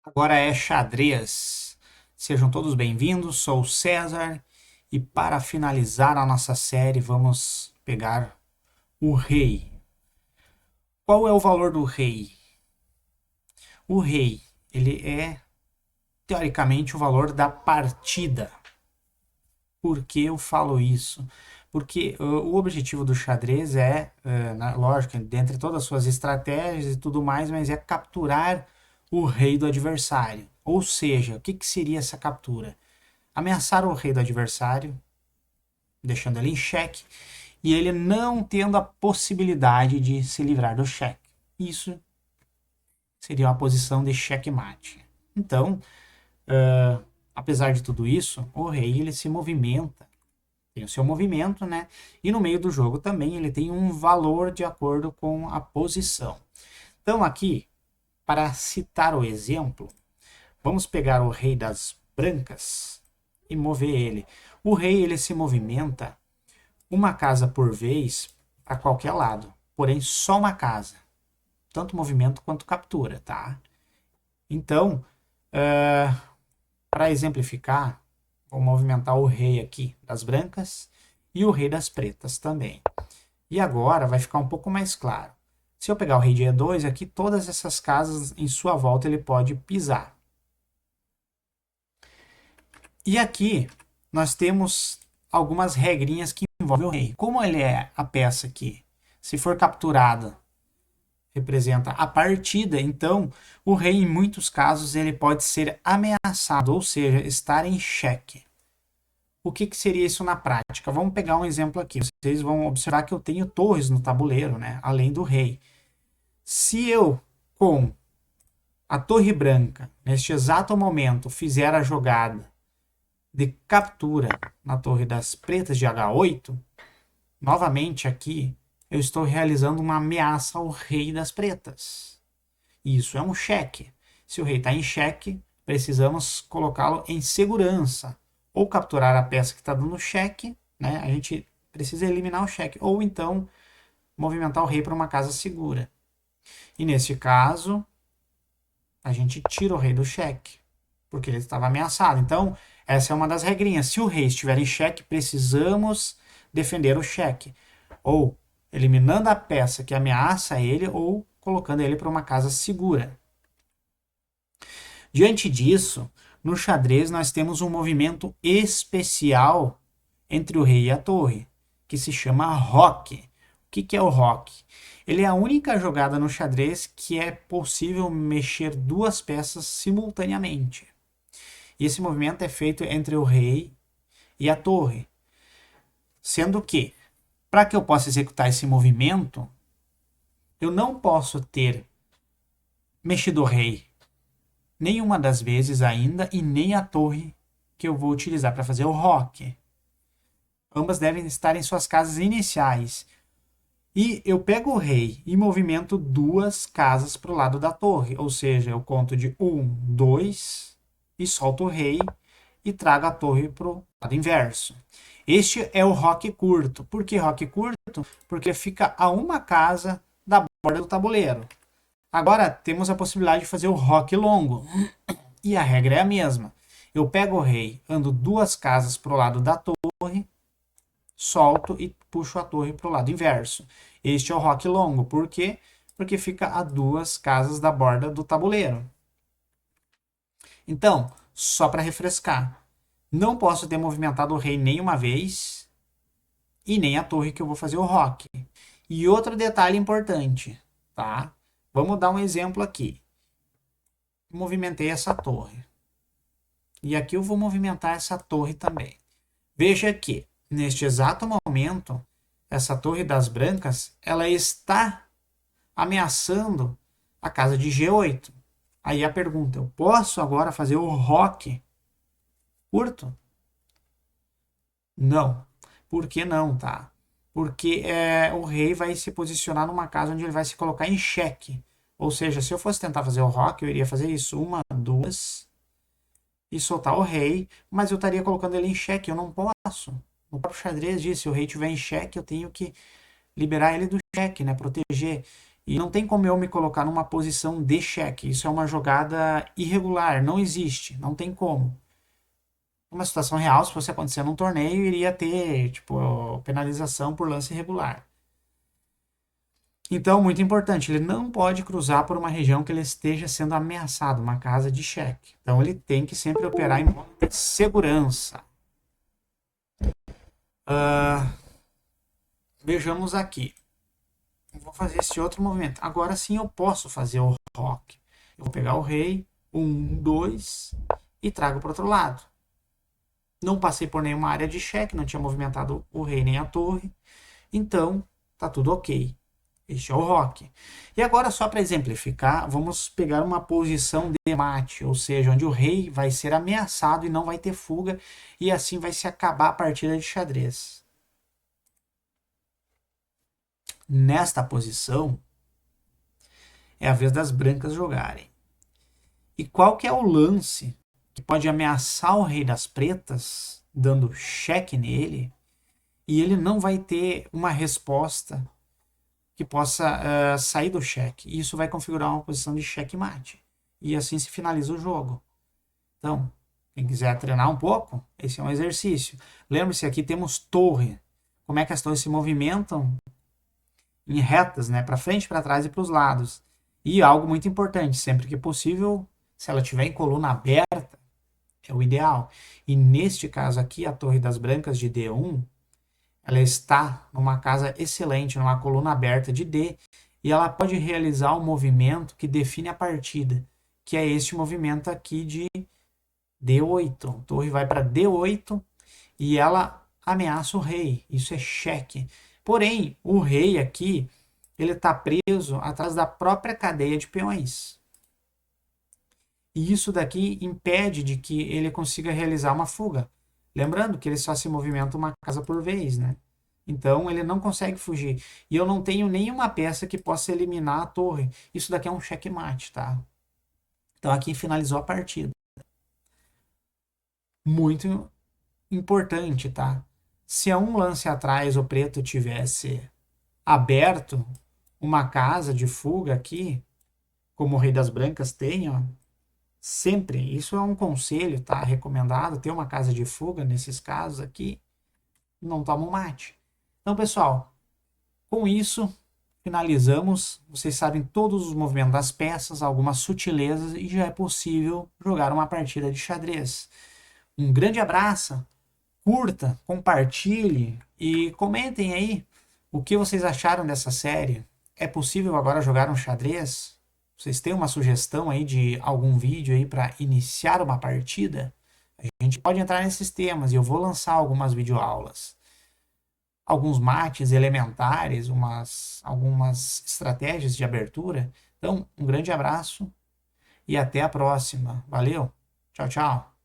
Agora é xadrez. Sejam todos bem-vindos, sou o César e para finalizar a nossa série vamos pegar o rei. Qual é o valor do rei? O rei, ele é teoricamente o valor da partida. Por que eu falo isso? Porque o objetivo do xadrez lógico, dentre todas as suas estratégias e tudo mais, mas é capturar o rei do adversário. Ou seja, o que seria essa captura? Ameaçar o rei do adversário, deixando ele em xeque, e ele não tendo a possibilidade de se livrar do xeque. Isso seria uma posição de xeque-mate. Então, apesar de tudo isso, o rei ele se movimenta, tem o seu movimento, né? E no meio do jogo também ele tem um valor de acordo com a posição. Então aqui, para citar o exemplo, vamos pegar o rei das brancas e mover ele. O rei ele se movimenta uma casa por vez a qualquer lado, porém só uma casa, tanto movimento quanto captura, tá? Então, para exemplificar, vou movimentar o rei aqui das brancas e o rei das pretas também. E agora vai ficar um pouco mais claro. Se eu pegar o rei de E2, aqui todas essas casas em sua volta ele pode pisar. E aqui nós temos algumas regrinhas que envolvem o rei. Como ele é a peça que, se for capturada, representa a partida, então o rei, em muitos casos, ele pode ser ameaçado, ou seja, estar em xeque. O que seria isso na prática? Vamos pegar um exemplo aqui. Vocês vão observar que eu tenho torres no tabuleiro, né? Além do rei. Se eu, com a torre branca, neste exato momento, fizer a jogada de captura na torre das pretas de H8, novamente aqui eu estou realizando uma ameaça ao rei das pretas. Isso é um cheque. Se o rei está em xeque, precisamos colocá-lo em segurança. Ou capturar a peça que está dando cheque, né? A gente precisa eliminar o cheque. Ou então movimentar o rei para uma casa segura. E nesse caso, a gente tira o rei do cheque, porque ele estava ameaçado. Então, essa é uma das regrinhas. Se o rei estiver em xeque, precisamos defender o cheque. Ou eliminando a peça que ameaça ele, ou colocando ele para uma casa segura. Diante disso, no xadrez nós temos um movimento especial entre o rei e a torre, que se chama roque. O que é o roque? Ele é a única jogada no xadrez que é possível mexer duas peças simultaneamente. E esse movimento é feito entre o rei e a torre. Sendo que, para que eu possa executar esse movimento, eu não posso ter mexido o rei nenhuma das vezes ainda e nem a torre que eu vou utilizar para fazer o roque. Ambas devem estar em suas casas iniciais. E eu pego o rei e movimento duas casas para o lado da torre. Ou seja, eu conto de 1, 2 e solto o rei e trago a torre para o lado inverso. Este é o roque curto. Por que roque curto? Porque fica a uma casa da borda do tabuleiro. Agora temos a possibilidade de fazer o roque longo. E a regra é a mesma. Eu pego o rei, ando duas casas para o lado da torre, solto e puxo a torre para o lado inverso. Este é o roque longo. Por quê? Porque fica a duas casas da borda do tabuleiro. Então, só para refrescar, não posso ter movimentado o rei nem uma vez e nem a torre que eu vou fazer o roque. E outro detalhe importante, tá? Vamos dar um exemplo aqui. Movimentei essa torre. E aqui eu vou movimentar essa torre também. Veja que, neste exato momento, essa torre das brancas, ela está ameaçando a casa de G8. Aí a pergunta, eu posso agora fazer o roque curto? Não. Por que não, tá? Porque o rei vai se posicionar numa casa onde ele vai se colocar em xeque. Ou seja, se eu fosse tentar fazer o roque, eu iria fazer isso, uma, duas, e soltar o rei, mas eu estaria colocando ele em xeque, eu não posso. O próprio xadrez diz, se o rei estiver em xeque, eu tenho que liberar ele do xeque, né? Proteger. E não tem como eu me colocar numa posição de cheque. Isso é uma jogada irregular, não existe, não tem como. Uma situação real, se fosse acontecer num torneio, iria ter, tipo, penalização por lance irregular. Então, muito importante, ele não pode cruzar por uma região que ele esteja sendo ameaçado, uma casa de cheque. Então, ele tem que sempre operar em modo de segurança. Vejamos aqui. Eu vou fazer esse outro movimento. Agora sim eu posso fazer o rock. Eu vou pegar o rei, 1, 2, e trago para o outro lado. Não passei por nenhuma área de cheque, não tinha movimentado o rei nem a torre. Então, tá tudo ok. Este é o rock. E agora, só para exemplificar, vamos pegar uma posição de mate, ou seja, onde o rei vai ser ameaçado e não vai ter fuga, e assim vai se acabar a partida de xadrez. Nesta posição, é a vez das brancas jogarem. E qual que é o lance que pode ameaçar o rei das pretas, dando cheque nele, e ele não vai ter uma resposta que possa sair do cheque. E isso vai configurar uma posição de checkmate. E assim se finaliza o jogo. Então, quem quiser treinar um pouco, esse é um exercício. Lembre-se, aqui temos torre. Como é que as torres se movimentam? Em retas, né? Para frente, para trás e para os lados. E algo muito importante, sempre que possível, se ela tiver em coluna aberta, é o ideal. E neste caso aqui, a torre das brancas de D1, ela está numa casa excelente, numa coluna aberta de D, e ela pode realizar o movimento que define a partida, que é este movimento aqui de D8. A torre vai para D8 e ela ameaça o rei. Isso é cheque. Porém, o rei aqui, ele está preso atrás da própria cadeia de peões. E isso daqui impede de que ele consiga realizar uma fuga. Lembrando que ele só se movimenta uma casa por vez, né? Então ele não consegue fugir. E eu não tenho nenhuma peça que possa eliminar a torre. Isso daqui é um checkmate, tá? Então aqui finalizou a partida. Muito importante, tá? Se a um lance atrás o preto tivesse aberto uma casa de fuga aqui, como o rei das brancas tem, ó, sempre, isso é um conselho, tá? Recomendado ter uma casa de fuga nesses casos aqui, não toma um mate. Então, pessoal, com isso, finalizamos. Vocês sabem todos os movimentos das peças, algumas sutilezas e já é possível jogar uma partida de xadrez. Um grande abraço, curta, compartilhe e comentem aí o que vocês acharam dessa série. É possível agora jogar um xadrez? Vocês têm uma sugestão aí de algum vídeo aí para iniciar uma partida? A gente pode entrar nesses temas e eu vou lançar algumas videoaulas. Alguns mates elementares, algumas estratégias de abertura. Então, um grande abraço e até a próxima. Valeu, tchau, tchau.